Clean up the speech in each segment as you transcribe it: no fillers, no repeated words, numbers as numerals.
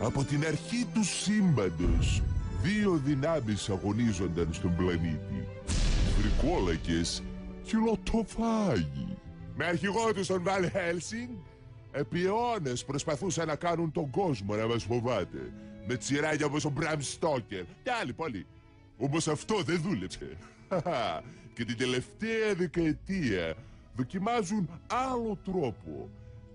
Από την αρχή του σύμπαντος, δύο δυνάμεις αγωνίζονταν στον πλανήτη. Βρικόλακες και λοτοφάγοι. Με αρχηγό τους τον Βαν Χέλσινγκ, επί αιώνες προσπαθούσαν να κάνουν τον κόσμο να μας φοβάται. Με τσιράκια όπως ο Μπραμ Στόκερ και άλλοι πολλοί. Όμως αυτό δεν δούλεψε. Και την τελευταία δεκαετία δοκιμάζουν άλλο τρόπο.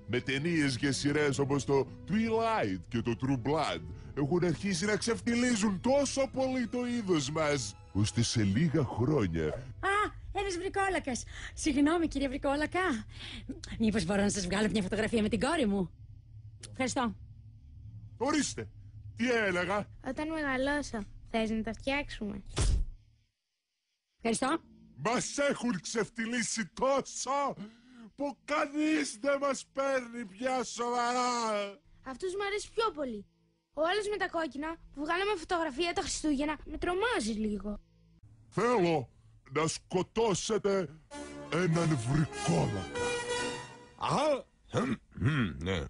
Με ταινίες και σειρές όπως το Twilight και το True Blood έχουν αρχίσει να ξεφτιλίζουν τόσο πολύ το είδος μας, ώστε σε λίγα χρόνια... Ένας βρικόλακας. Συγγνώμη κύριε βρικόλακα. Μήπως μπορώ να σας βγάλω μια φωτογραφία με την κόρη μου? Ευχαριστώ. Ορίστε, τι έλεγα? Όταν μεγαλώσω, θες να τα φτιάξουμε? Ευχαριστώ. Μας έχουν ξεφτιλίσει τόσο που κανείς δεν μας παίρνει πια σοβαρά. Αυτός μου αρέσει πιο πολύ. Ο άλλος με τα κόκκινα που βγάλαμε φωτογραφία τα Χριστούγεννα με τρομάζει λίγο. Θέλω να σκοτώσετε έναν βρικόλακα. Ναι,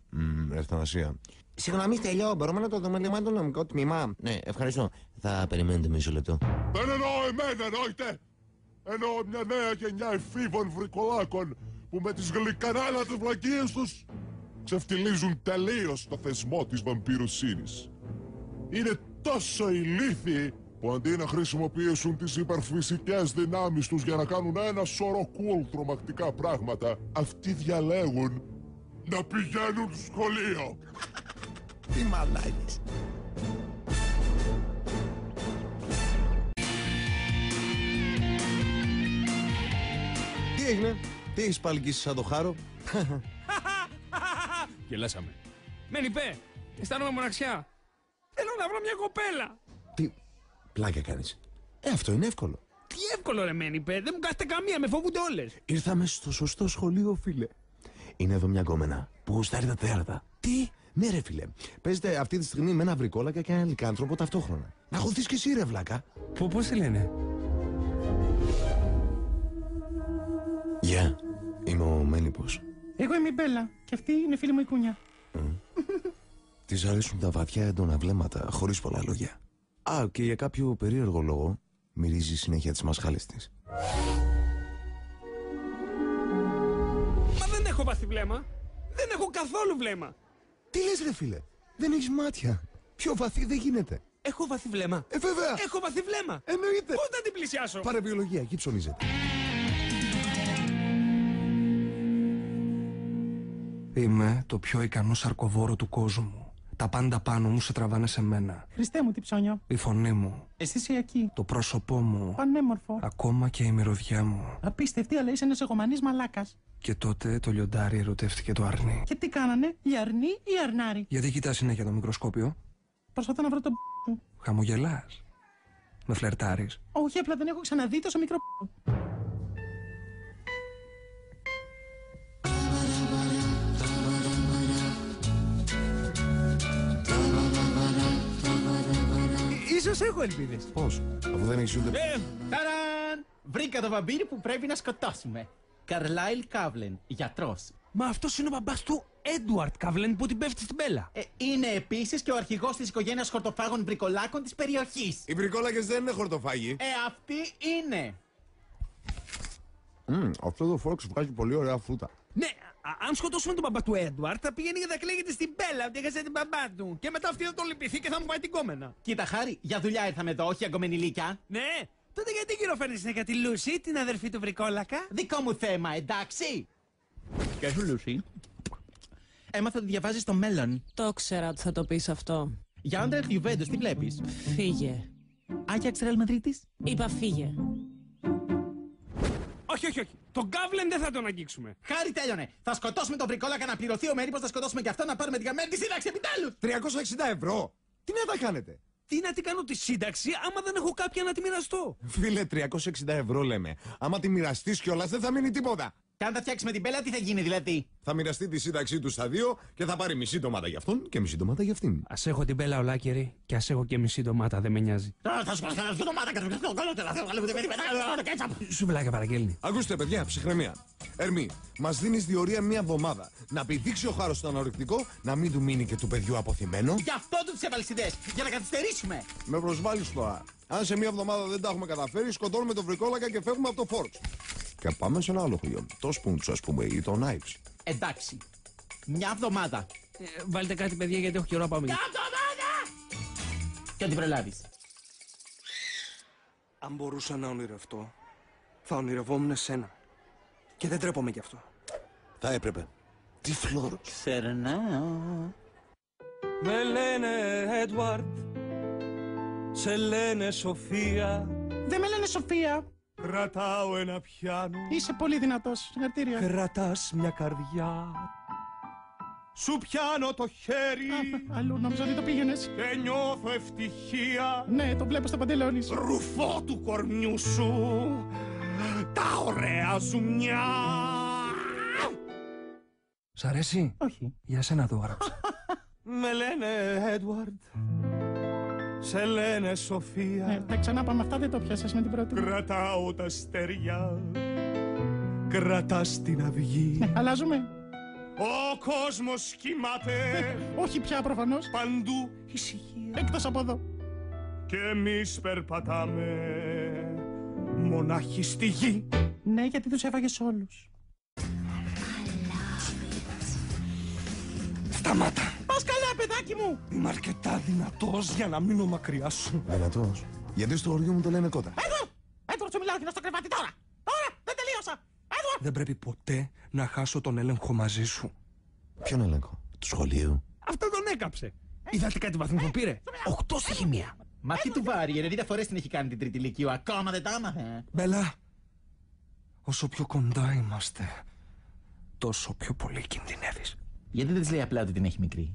ευθανασία. Συγγνώμη, Στέλιο, μπορούμε να το δούμε λίγο το νομικό τμήμα? Ναι, ευχαριστώ. Θα περιμένετε μισό λεπτό. Δεν εννοώ εμένα, εννοείται. Εννοώ μια νέα γενιά εφήβων βρικολάκων που με τις γλυκανάλατες βλακίες τους ξεφτιλίζουν τελείως το θεσμό της βαμπυροσύνης. Είναι τόσο ηλίθιοι που αντί να χρησιμοποιήσουν τις υπερφυσικές δυνάμεις τους για να κάνουν ένα σωρό cool τρομακτικά πράγματα, αυτοί διαλέγουν να πηγαίνουν σχολείο. Τι μαλάκες. Τι έγινε, τι έχεις πάλι εκεί σαν το χάρο? Γελάσαμε. Μένιπε, αισθάνομαι μοναξιά. Θέλω να βρω μια κοπέλα. Τι πλάκα κάνεις? Αυτό είναι εύκολο. Τι εύκολο ρε Μένιπε, δεν μου κάθεται καμία, με φοβούνται όλες. Ήρθαμε στο σωστό σχολείο, φίλε. Είναι εδώ μια γκόμενα που γουστάρει τα θέατα. Τι? Ναι ρε φίλε, παίζετε αυτή τη στιγμή με ένα βρικόλακα και ένα λικάνθρωπο ταυτόχρονα. Να χωθείς κι εσύ ρε βλάκα. Πώς σε λένε? Γεια, είμαι ο Μένιπος. Εγώ είμαι η Μπέλα και αυτή είναι φίλη μου η Κούνια. Της αρέσουν τα βαθιά έντονα βλέμματα, χωρίς πολλά λόγια. Α, και για κάποιο περίεργο λόγο μυρίζει συνέχεια τις μασχάλες της. Μα δεν έχω βαθύ βλέμμα. Δεν έχω καθόλου βλέμμα. Τι λες ρε φίλε, δεν έχεις μάτια. Πιο βαθύ δεν γίνεται. Έχω βαθύ βλέμμα. Βέβαια. Έχω βαθύ βλέμμα. Εννοείται. Πώς να την πλησιάσω? Πάρε βιολογία, εκεί ψωνίζεται. Είμαι το πιο ικανό σαρκοβόρο του κόσμου. Τα πάντα πάνω μου σε τραβάνε σε μένα. Χριστέ μου, τι ψώνιο. Η φωνή μου. Εσύ είσαι εκεί. Το πρόσωπό μου. Πανέμορφο. Ακόμα και η μυρωδιά μου. Απίστευτη, αλλά είσαι ένας εγωμανής μαλάκας. Και τότε το λιοντάρι ερωτεύτηκε το αρνί. Και τι κάνανε, η αρνή ή η αρνάρι? Γιατί κοιτάς συνέχεια το μικροσκόπιο? Προσπαθώ να βρω το του. Χαμογελάς. Με φλερτάρεις. Όχι, απλά δεν έχω ξαναδεί τόσο μικρό. Ίσως έχω ελπίδες. Πώς, αφού δεν έχεις ούτε... Ταραν! Βρήκα το βαμπύρι που πρέπει να σκοτώσουμε. Καρλάιλ Καβλεν, γιατρός. Μα αυτός είναι ο μπαμπάς του Έντουαρτ Καβλεν που την πέφτει στην Μπέλα. Είναι επίσης και ο αρχηγός της οικογένειας χορτοφάγων βρικολάκων της περιοχής. Οι βρικόλακες δεν είναι χορτοφάγοι. Αυτή είναι. Αυτό το φόρξ βγάζει πολύ ωραία φρούτα. Ναι, αν σκοτώσουμε τον μπαμπά του Έντουαρτ θα πηγαίνει και θα κλαίγεται στην Μπέλα ότι έχασε την μπαμπά του. Και μετά αυτή θα τον λυπηθεί και θα μου πάει την κόμενα. Κοίτα χάρη, για δουλειά ήρθαμε εδώ, όχι αγκομενηλίκια. Ναι, τότε γιατί γυροφέρνεις συνέχεια τη Λούση, την αδερφή του βρικόλακα? Δικό μου θέμα, εντάξει. Γεια σου, Λούση. Έμαθα ότι διαβάζεις το μέλλον. Το ξέρα ότι θα το πεις αυτό. Για Άντρεχτ Γιουβέντους, τι βλέπεις? Φύγε. Άγιαξ Ρεάλ Μαδρίτης. Είπα φύγε. Όχι, όχι, όχι. Τον Καβλεν δεν θα τον αγγίξουμε. Χάρη, τέλειωνε. Θα σκοτώσουμε τον βρικόλακα να πληρωθεί ο Μέριπος, θα σκοτώσουμε και αυτό να πάρουμε τη γαμμένη τη σύνταξη επιτέλους. 360 ευρώ. Τι να τα κάνετε? Τι να την κάνω τη σύνταξη άμα δεν έχω κάποια να τη μοιραστώ? Φίλε, 360 ευρώ λέμε. Άμα τη μοιραστείς κιόλας δεν θα μείνει τίποτα. Και αν τα φτιάξει με την Μπέλα, τι θα γίνει δηλαδή? Θα μοιραστεί τη σύνταξή του στα δύο και θα πάρει μισή ντομάτα για αυτόν και μισή ντομάτα για αυτήν. Ας έχω την Μπέλα Ολάκερη και ας έχω και μισή ντομάτα, δεν με νοιάζει. Θα σου πάρει την ντομάτα και θα σου πάρει. Σουβλάκια παραγγέλνει. Ακούστε, παιδιά, ψυχραιμία. Ερμή, μας δίνεις διορία μία εβδομάδα. Να πηδήξει ο Χάρος στο ανορρυκτικό, να μην του μείνει και του παιδιού αποθυμένο. Γι' αυτό του τις έβαλες ιδέες, για να καθυστερήσουμε. Με προσβάλλεις τώρα. Αν σε μία εβδομάδα δεν τα έχουμε καταφέρει, σκοτώνουμε τον βρικόλακα και φεύγουμε από το Forks. Και πάμε σε ένα άλλο χωριό. Το Spunts, ας πούμε, ή το Knives. Εντάξει. Μια εβδομάδα. Βάλτε κάτι, παιδιά, γιατί έχω καιρό να πάμε. Μια εβδομάδα! Και ό,τι προλάβεις. Αν μπορούσα να ονειρευτώ, θα ονειρευόμουν εσένα. Και δεν τρέπομαι γι' αυτό. Θα έπρεπε. Τι φλόρος. Ξερνάω. Με λένε Έντουαρντ, σε λένε Σοφία. Δεν με λένε Σοφία. Κρατάω ένα πιάνο, Είσαι πολύ δυνατός. Συγχαρητήρια. κρατάς μια καρδιά. Σου πιάνω το χέρι Αλλού νόμιζα ότι το πήγαινες. και νιώθω ευτυχία. Ναι, το βλέπω στα παντελόνι σου. Ρουφό του κορμιού σου, τα ωραία ζουμιά. Σ' αρέσει? Όχι. Για σένα το έγραψα. Με λένε Έντουαρντ, σε λένε Σοφία. Τα ξανά πάμε αυτά, δεν το πιάσες με την πρώτη. Κρατάω τα αστέρια, κρατάς την αυγή. Αλλάζουμε. Ο κόσμος κοιμάται, Όχι πια προφανώς. παντού ησυχία. Εκτός από εδώ. Και εμείς περπατάμε μονάχοι στη γη. Ναι, γιατί τους έφαγες όλους. Σταμάτα! Πας καλά, παιδάκι μου. Είμαι αρκετά δυνατός για να μείνω μακριά σου. Δυνατός. Γιατί στο χωριό μου το λένε κότα. Έντουαρτ, σου μιλάω και στο κρεβάτι τώρα. Τώρα, δεν τελείωσα. Έντουαρτ. Δεν πρέπει ποτέ να χάσω τον έλεγχο μαζί σου. Ποιον έλεγχο? Του σχολείου. Αυτό τον έκαψε. Είδατε κάτι βαθμό που πήρε? 8 στη χημεία. Μα τι του βάρει, 90 φορές την έχει κάνει την τρίτη ηλικίου, ακόμα δεν τα άμαθε. Μπέλα, όσο πιο κοντά είμαστε, τόσο πιο πολύ κινδυνεύεις. Γιατί δεν της λέει απλά ότι την έχει μικρή?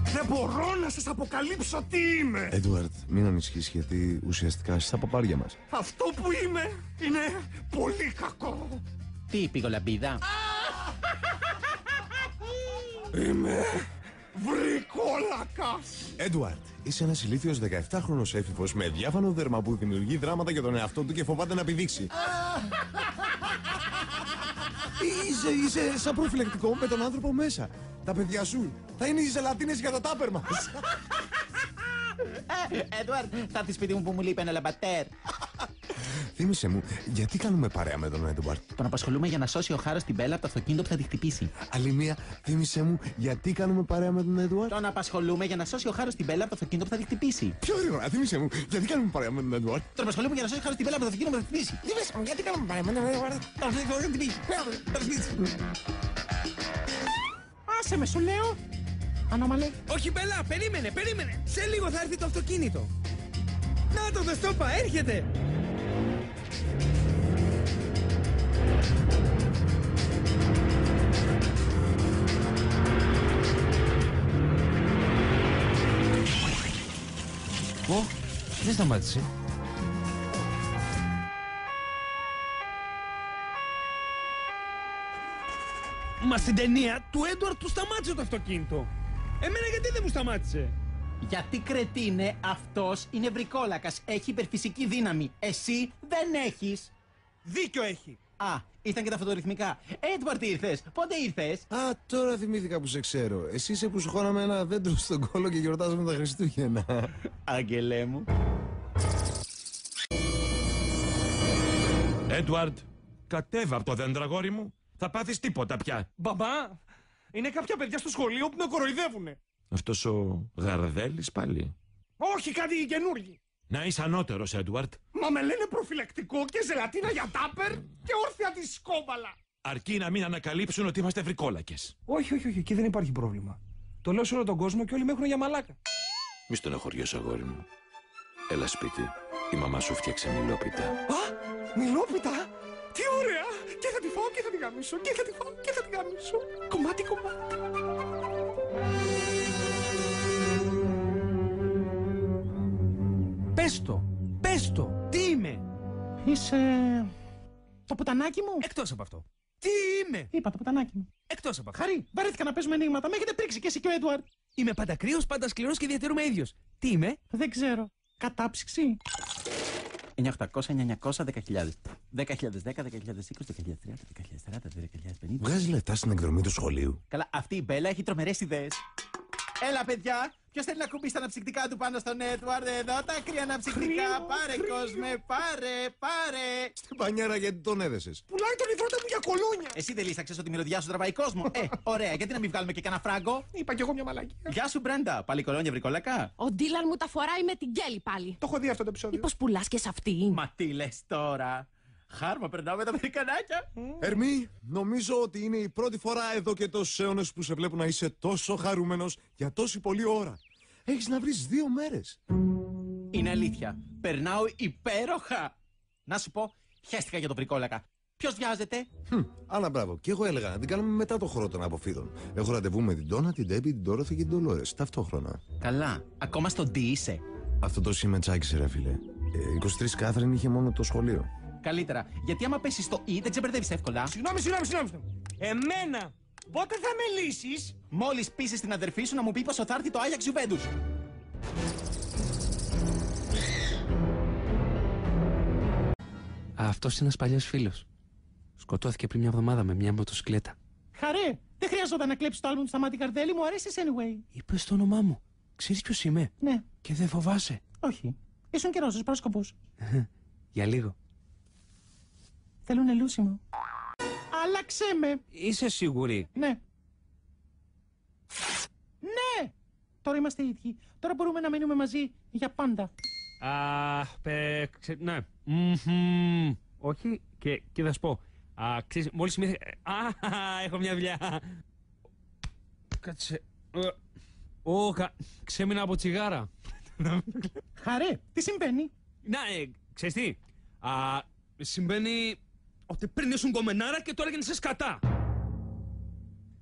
Δεν μπορώ να σας αποκαλύψω τι είμαι. Έντουαρτ, μην ανησυχείς γιατί ουσιαστικά είσαι στα παπάρια μας. Αυτό που είμαι είναι πολύ κακό. Τι, πηγολαμπίδα? Είμαι βρικόλακας. Έντουαρτ, είσαι ένας ηλίθιος 17χρονος έφηβος με διάφανο δέρμα που δημιουργεί δράματα για τον εαυτό του και φοβάται να πηδήξει. Είσαι σαν προφυλακτικό με τον άνθρωπο μέσα. Τα παιδιά σου θα είναι οι ζελατίνες για το τάπερ μας. Έντουαρτ, θα έρθει σπίτι μου που μου λείπει ένα λαμπατέρ. Θύμισε μου, γιατί κάνουμε παρέα με τον Έντουαρτ? Τον απασχολούμε για να σώσει ο Χάρος την Μπέλα από το αυτοκίνητο που θα τη χτυπήσει. Άλλη μία, θύμισε μου, γιατί κάνουμε παρέα με τον Έντουαρτ? Τον απασχολούμε για να σώσει ο Χάρος την Μπέλα από το αυτοκίνητο που θα τη χτυπήσει. Πιο γρήγορα, θύμισε μου, γιατί κάνουμε παρέα με τον Έντουαρτ? Τον απασχολούμε για να σώσει ο Χάρος την Μπέλα από το αυτοκίνητο που θα τη χτυπήσει. Θύμισε μου, γιατί κάνουμε παρέα με τον Έντουαρτ? Άσε με, σου λέω. Ανώμαλε. Όχι, Μπέλα, περίμενε. Σε λίγο θα έρθει το αυτοκίνητο. Να το δεν στόπα, έρχεται. Δεν σταμάτησε. Μα στην ταινία του Έντουαρτ του σταμάτησε το αυτοκίνητο. Εμένα γιατί δεν μου σταμάτησε? Γιατί κρετίνε, αυτός είναι βρικόλακας. Έχει υπερφυσική δύναμη. Εσύ δεν έχεις. Δίκιο έχει. Α, ήταν και τα φωτορυθμικά. Έντουαρτ ήρθες. Πότε ήρθες? Α, τώρα θυμήθηκα που σε ξέρω. Εσύ είσαι που σου χώναμε ένα δέντρο στον κόλο και γιορτάζουμε τα Χριστούγεννα. Άγγελέ μου. Έντουαρντ, κατέβα από το δέντρο, αγόρι μου. Θα πάθεις τίποτα πια. Μπαμπά, είναι κάποια παιδιά στο σχολείο που με κοροϊδεύουνε. Αυτός ο Γαρδέλης πάλι. Όχι, κάτι καινούργοι. Να είσαι ανώτερος, Έντουαρντ. Μα με λένε προφυλακτικό και ζελατίνα για τάπερ και όρθια τη σκόμπαλα. Αρκεί να μην ανακαλύψουν ότι είμαστε βρικόλακες. Όχι, εκεί δεν υπάρχει πρόβλημα. Το λέω σε όλο τον κόσμο και όλοι με έχουν για μαλάκα. Μη στενοχωριέσαι, αγόρι μου. Έλα σπίτι. Η μαμά σου φτιάξε μιλόπιτα. Α, μιλόπιτα. Τι ωραία. Και θα τη φάω και θα τη γαμίσω. Και θα τη φάω και θα τη γαμίσω. Κομμάτι. Πες το. Τι είμαι? Είσαι Το πουτανάκι μου. Εκτός από αυτό. Τι είμαι! Είπα το πουτανάκι μου. Εκτός από αυτό. Χαρή, βαρέθηκα να παίζουμε ενίγματα. Με έχετε πρίξει κι εσύ και ο Έντουαρντ. Είμαι πάντα κρύος, πάντα σκληρός και διατηρούμε ίδιος. Τι είμαι? Δεν ξέρω. Κατάψυξη. 9.800, 900, 10.000. 10.010, 10.020, 10.030, 10.040, 10.050. Βγάζει λεφτά στην εκδρομή του σχολείου. Καλά, αυτή η Μπέλα έχει τρομερές ιδέες. Έλα, παιδιά! Ποιος θέλει να κουμπίσει τα αναψυκτικά του πάνω στον Έντουαρντ? Εδώ τα κρύα αναψυκτικά. Πάρε, κόσμε, πάρε. Στην πανιέρα γιατί τον έδεσες. Πουλάει τον υδρότα μου για κολόνια. Εσύ δεν λύσαξες ότι η μυρωδιά σου τραβάει κόσμο. Ωραία, γιατί να μην βγάλουμε και κανένα φράγκο? Είπα κι εγώ μια μαλακία. Γεια σου, Μπρέντα. Πάλι κολόνια βρικόλακα. Ο Ντίλαν μου τα φοράει με την Γκέλη πάλι. Το έχω δει αυτό το επεισόδιο. Μήπως πουλάς και σε αυτήν? Μα τι λες τώρα? Χάρμα, περνάω με τα αμερικανάκια. Ερμή, νομίζω ότι είναι η πρώτη φορά εδώ και τόσους αιώνες που σε βλέπω να είσαι τόσο χαρούμενος για τόση πολλή ώρα. Έχεις να βρεις 2 μέρες. Είναι αλήθεια. Περνάω υπέροχα. Να σου πω, χαίστηκα για τον βρικόλακα. Ποιος βιάζεται? Άλλα μπράβο. Και εγώ έλεγα να την κάνουμε μετά το χρόνο των αποφύτων. Έχω ραντεβού με την Ντόνα, την Ντέμπι, την Ντόροθι και την Ντολόρες. Ταυτόχρονα. Καλά. Ακόμα στον τι είσαι? Αυτό το σήμα τσάκισε, ρε φίλε. 23 Κάθριν είχε μόνο το σχολείο. Καλύτερα. Γιατί άμα πέσει στο δεν ξεμπερδεύεις εύκολα. Συγγνώμη. Εμένα! Πότε θα με λύσεις? Μόλις πείσεις την αδερφή σου να μου πει πως θα έρθει το Άγιαξ Γιουβέντους. Αυτός είναι ένας παλιός φίλος. Σκοτώθηκε πριν μια εβδομάδα με μια μοτοσυκλέτα. Χαρέ, δεν χρειαζόταν να κλέψεις το άλμπουμ στα Μάτι Καρδέλη, μου αρέσεις anyway. Είπες το όνομά μου. Ξέρεις ποιος είμαι? Ναι. Και δεν φοβάσαι? Όχι. Ήσουν και Ρώσος πρόσκοπος. Για λίγο. Θέλουνε λούσιμο. Άλλαξε με. Είσαι σίγουρη? Ναι. Ναι! Τώρα είμαστε ίδιοι. Τώρα μπορούμε να μείνουμε μαζί για πάντα. Ναι. Όχι, και θα σου πω. Ξέρεις, μόλις είμαι... έχω μια δουλειά. Κάτσε. Ξέμεινα από τσιγάρα. Χαρέ, τι συμβαίνει? Να, ξέρεις τι. Συμβαίνει ότι πριν ήσουν κομμενάρα και τώρα γίνεσαι σκατά.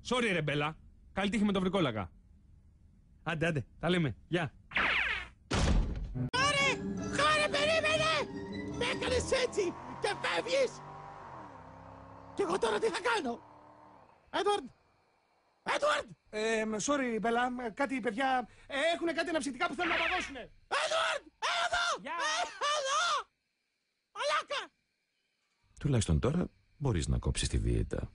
Sorry ρε Μπέλα. Καλή τύχη με το βρικόλακα. Άντε, τα λέμε. Γεια. Χάρε, περίμενε! Με έκανες έτσι και φεύγεις! Και εγώ τώρα τι θα κάνω? Έντουαρντ! Sorry, Μπέλα. Κάτι παιδιά έχουν κάτι αναψυκτικά που θέλουν να παγώσουνε. Έντουαρντ! Εδώ! Εδώ! Μαλάκα! Τουλάχιστον τώρα μπορείς να κόψεις τη δίαιτα.